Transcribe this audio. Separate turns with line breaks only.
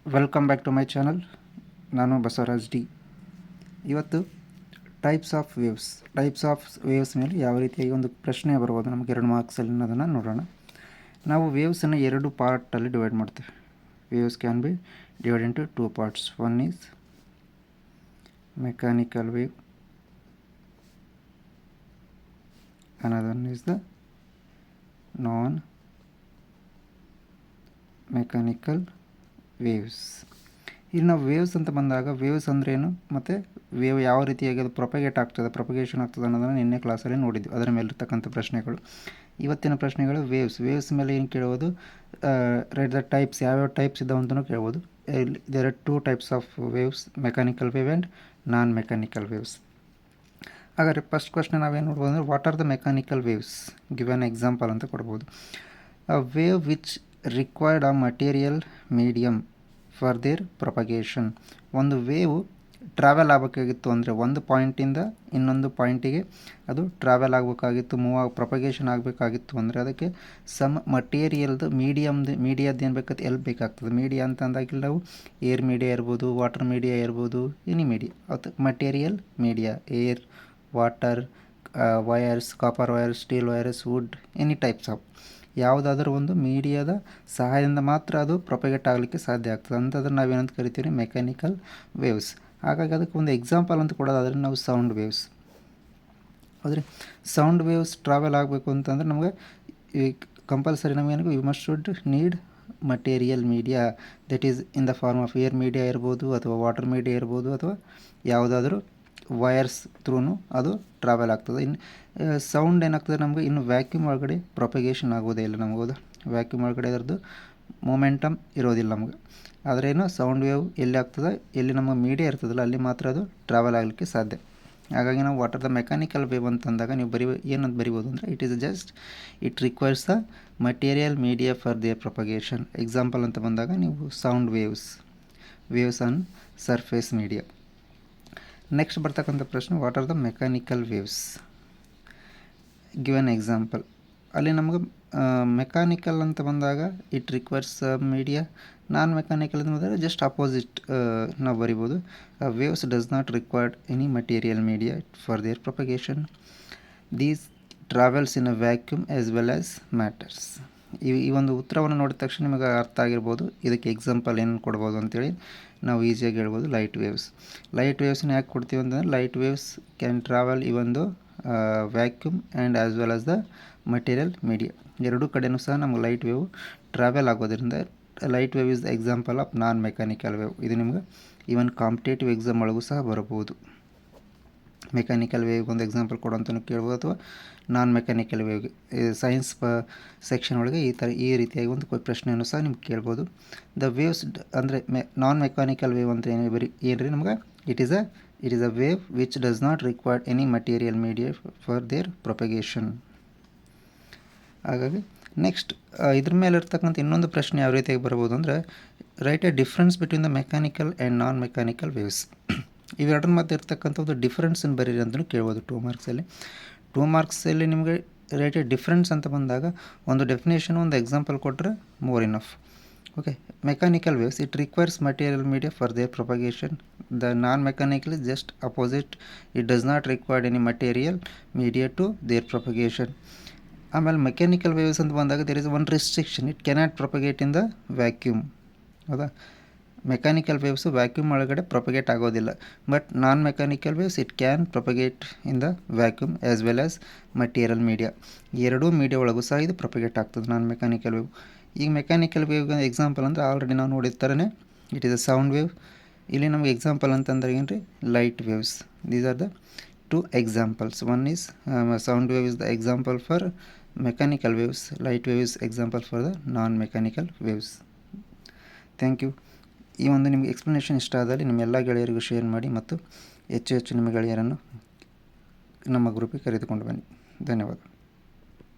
Welcome back to my channel. ನಾನು Basavaraj D. ಇವತ್ತು types of waves ಮೇಲೆ ಯಾವ ರೀತಿಯಾಗಿ ಒಂದು ಪ್ರಶ್ನೆ ಬರ್ಬೋದು ನಮಗೆ 2 ಮಾರ್ಕ್ಸಲ್ಲಿ ಅನ್ನೋದನ್ನು ನೋಡೋಣ. ನಾವು ವೇವ್ಸನ್ನು 2 ಪಾರ್ಟಲ್ಲಿ ಡಿವೈಡ್ ಮಾಡ್ತೇವೆ. Waves can be divide into 2 parts. One is mechanical wave, another one is the non mechanical waves. ಇಲ್ಲಿ ನಾವು ವೇವ್ಸ್ ಅಂತ ಬಂದಾಗ ವೇವ್ಸ್ ಅಂದ್ರೇನು ಮತ್ತು ವೇವ್ ಯಾವ ರೀತಿಯಾಗಿ ಅದು ಪ್ರೊಪಗೇಷನ್ ಆಗ್ತದೆ ಅನ್ನೋದನ್ನು ನಿನ್ನೆ ಕ್ಲಾಸಲ್ಲಿ ನೋಡಿದ್ವಿ. ಅದರ ಮೇಲಿರ್ತಕ್ಕಂಥ ಪ್ರಶ್ನೆಗಳು. ಇವತ್ತಿನ ಪ್ರಶ್ನೆಗಳು ವೇವ್ಸ್ ಮೇಲೆ ಏನು ಕೇಳ್ಬೋದು, ರೈಟ್ ದ ಟೈಪ್ಸ್, ಯಾವ್ಯಾವ ಟೈಪ್ಸ್ ಇದ್ದಾವೆ ಅಂತಲೂ ಕೇಳ್ಬೋದು. There are 2 types of waves, mechanical wave and non mechanical waves. ಹಾಗಾದರೆ ಫಸ್ಟ್ ಕ್ವಶನ್ ನಾವೇನು ನೋಡ್ಬೋದು ಅಂದರೆ, what are the mechanical waves, give an example ಅಂತ ಕೊಡ್ಬೋದು. A wave which required a material medium for their propagation. ಒಂದು wave travel ಆಗಬೇಕಾಗಿತ್ತು ಅಂದರೆ ಒಂದು ಪಾಯಿಂಟಿಂದ ಇನ್ನೊಂದು ಪಾಯಿಂಟಿಗೆ ಅದು ಟ್ರಾವೆಲ್ ಆಗಬೇಕಾಗಿತ್ತು, ಪ್ರೊಪಗೇಷನ್ ಆಗಬೇಕಾಗಿತ್ತು ಅಂದರೆ ಅದಕ್ಕೆ ಸಮ್ ಮಟೀರಿಯಲ್ದು ಮೀಡಿಯಾದ್ದು ಏನು ಬೇಕಾಗ್ತದೆ, ಎಲ್ಲಿ ಬೇಕಾಗ್ತದೆ. ಮೀಡಿಯಾ ಅಂತ ಅಂದಾಗಿಲ್ಲ ನಾವು ಏರ್ ಮೀಡಿಯಾ ಇರ್ಬೋದು, ವಾಟರ್ ಮೀಡಿಯಾ ಇರ್ಬೋದು, ಎನಿ ಮೀಡಿಯಾ. ಅದು material media, air, water, wires, copper wires, steel wires, wood, any types of ಯಾವುದಾದ್ರೂ ಒಂದು ಮೀಡಿಯಾದ ಸಹಾಯದಿಂದ ಮಾತ್ರ ಅದು ಪ್ರೊಪಗೇಟ್ ಆಗಲಿಕ್ಕೆ ಸಾಧ್ಯ ಆಗ್ತದೆ. ಅಂಥದ್ದನ್ನು ನಾವೇನಂತ ಕರಿತೀವಿ, ಮೆಕ್ಯಾನಿಕಲ್ ವೇವ್ಸ್. ಹಾಗಾಗಿ ಅದಕ್ಕೆ ಒಂದು ಎಕ್ಸಾಂಪಲ್ ಅಂತ ಕೊಡೋದಾದರೆ ನಾವು ಸೌಂಡ್ ವೇವ್ಸ್. ಹೌದ್ರಿ, ಸೌಂಡ್ ವೇವ್ಸ್ ಟ್ರಾವೆಲ್ ಆಗಬೇಕು ಅಂತಂದರೆ ನಮಗೆ ಈ ಕಂಪಲ್ಸರಿ ನಮಗೇನು, you must should need material media, that is in the form of air media ಇರ್ಬೋದು, ಅಥವಾ ವಾಟರ್ ಮೀಡಿಯಾ ಇರ್ಬೋದು, ಅಥವಾ ಯಾವುದಾದ್ರೂ ವಯರ್ಸ್ ಥ್ರೂನು ಅದು ಟ್ರಾವೆಲ್ ಆಗ್ತದೆ. ಇನ್ನು ಸೌಂಡ್ ಏನಾಗ್ತದೆ ನಮಗೆ, ಇನ್ನು ವ್ಯಾಕ್ಯೂಮ್ ಒಳಗಡೆ ಪ್ರೊಪಗೇಷನ್ ಆಗೋದೇ ಇಲ್ಲ ನಮಗೆ. ಹೌದಾ, ವ್ಯಾಕ್ಯೂಮ್ ಒಳಗಡೆ ಅದರದ್ದು ಮೊಮೆಂಟಮ್ ಇರೋದಿಲ್ಲ ನಮಗೆ. ಆದರೆ ಏನು, ಸೌಂಡ್ ವೇವ್ ಎಲ್ಲಿ ಆಗ್ತದೆ, ಎಲ್ಲಿ ನಮ್ಮ ಮೀಡಿಯಾ ಇರ್ತದಲ್ಲ ಅಲ್ಲಿ ಮಾತ್ರ ಅದು ಟ್ರಾವೆಲ್ ಆಗಲಿಕ್ಕೆ ಸಾಧ್ಯ. ಹಾಗಾಗಿ ನಾವು what are the mechanical wave ಅಂತಂದಾಗ ನೀವು ಏನಂತ ಬರಿಬೋದು ಅಂದರೆ, it requires the material media for their propagation. Example ಅಂತ ಬಂದಾಗ ನೀವು sound waves on surface media. Next ಬರ್ತಕ್ಕಂಥ ಪ್ರಶ್ನೆ, what are the mechanical waves, give an example. ಅಲ್ಲಿ ನಮಗೆ ಮೆಕ್ಯಾನಿಕಲ್ ಅಂತ ಬಂದಾಗ it requires media, non mechanical ಅಂತ ಬಂದಾಗ ಜಸ್ಟ್ ಅಪೋಸಿಟ್ ನಾವು ಬರಿಬೋದು. Waves does not required any material media for their propagation. These travels in a vacuum as well as matters. ಈ ಒಂದು ಉತ್ತರವನ್ನು ನೋಡಿದ ತಕ್ಷಣ ನಿಮಗೆ ಅರ್ಥ ಆಗಿರ್ಬೋದು ಇದಕ್ಕೆ ಎಕ್ಸಾಂಪಲ್ ಏನು ಕೊಡ್ಬೋದು ಅಂತೇಳಿ. ನಾವು ಈಸಿಯಾಗಿ ಹೇಳ್ಬೋದು ಲೈಟ್ ವೇವ್ಸ್ನ ಯಾಕೆ ಕೊಡ್ತೀವಿ ಅಂತಂದರೆ, light waves can travel even the vacuum and as well as the material media. ಎರಡೂ ಕಡೆಯೂ ಸಹ ನಮಗೆ ಲೈಟ್ ವೇವ್ ಟ್ರಾವೆಲ್ ಆಗೋದ್ರಿಂದ light wave is the example of non mechanical wave. ಇದು ನಿಮ್ಗೆ ಈವನ್ ಕಾಂಪಿಟೇಟಿವ್ ಎಕ್ಸಾಮ್ ಒಳಗೂ ಸಹ ಬರಬಹುದು. ಮೆಕ್ಯಾನಿಕಲ್ ವೇವ್ ಒಂದು ಎಕ್ಸಾಂಪಲ್ ಕೊಡೋಂತಲೂ ಕೇಳ್ಬೋದು, ಅಥವಾ ನಾನ್ ಮೆಕ್ಯಾನಿಕಲ್ ವೇವ್ಗೆ ಸೈನ್ಸ್ ಸೆಕ್ಷನ್ ಒಳಗೆ ಈ ರೀತಿಯಾಗಿ ಒಂದು ಪ್ರಶ್ನೆಯನ್ನು ಸಹ ನಿಮ್ಗೆ ಕೇಳ್ಬೋದು. ದ ವೇವ್ಸ್ ಅಂದರೆ ನಾನ್ ಮೆಕ್ಯಾನಿಕಲ್ ವೇವ್ ಅಂತ ಏನ್ರಿ ನಮ್ಗೆ, it is a wave which does not require any material media for their propagation. ಹಾಗಾಗಿ ನೆಕ್ಸ್ಟ್ ಇದ್ರ ಮೇಲೆ ಇರ್ತಕ್ಕಂಥ ಇನ್ನೊಂದು ಪ್ರಶ್ನೆ ಯಾವ ರೀತಿಯಾಗಿ ಬರ್ಬೋದು ಅಂದರೆ, right A difference between the mechanical and non mechanical waves. ಇವೆರಡರ ಮಧ್ಯೆ ಇರ್ತಕ್ಕಂಥದ್ದು ಡಿಫ್ರೆನ್ಸನ್ನು ಬರೀರಿ ಅಂತಲೂ ಕೇಳ್ಬೋದು 2 ಮಾರ್ಕ್ಸಲ್ಲಿ ನಿಮಗೆ ರೈಟ್ ಎ ಡಿಫ್ರೆನ್ಸ್ ಅಂತ ಬಂದಾಗ ಒಂದು ಡೆಫಿನೇಷನ್, ಒಂದು ಎಕ್ಸಾಂಪಲ್ ಕೊಟ್ಟರೆ more enough. Okay, mechanical waves it requires material media for their propagation. The non mechanical is just opposite, it does not required any material media to their propagation. ಆಮೇಲೆ mechanical waves ಅಂತ ಬಂದಾಗ there is one restriction, it cannot propagate in the vacuum. ಹೌದಾ, mechanical waves vacuum ಒಳಗಡೆ propagate ಆಗೋದಿಲ್ಲ. But non mechanical waves it can propagate in the vacuum as well as material media. ಎರಡೂ media ಒಳಗೂ ಸಹ ಇದು propagate ಆಗ್ತದೆ ನಾನ್ mechanical wave. ಈಗ mechanical ವೇವ್ಗೆ example ಅಂದರೆ ಆಲ್ರೆಡಿ ನಾವು ನೋಡಿದ ಥರನೇ it is a sound wave. ಇಲ್ಲಿ ನಮಗೆ ಎಕ್ಸಾಂಪಲ್ ಅಂತಂದ್ರೆ ಏನು ರೀ, light waves. These are the 2 examples. One is sound wave is the example for mechanical waves, light wave is example for the non-mechanical waves. Thank you. ಈ ಒಂದು ನಿಮಗೆ explanation ಇಷ್ಟ ಆದಲ್ಲಿ ನಿಮ್ಮ ಎಲ್ಲ ಗೆಳೆಯರಿಗೂ ಶೇರ್ ಮಾಡಿ ಮತ್ತು ಹೆಚ್ಚು ನಿಮ್ಮ ಗೆಳೆಯರನ್ನು ನಮ್ಮ ಗ್ರೂಪಿಗೆ ಕರೆದುಕೊಂಡು ಬನ್ನಿ. ಧನ್ಯವಾದ.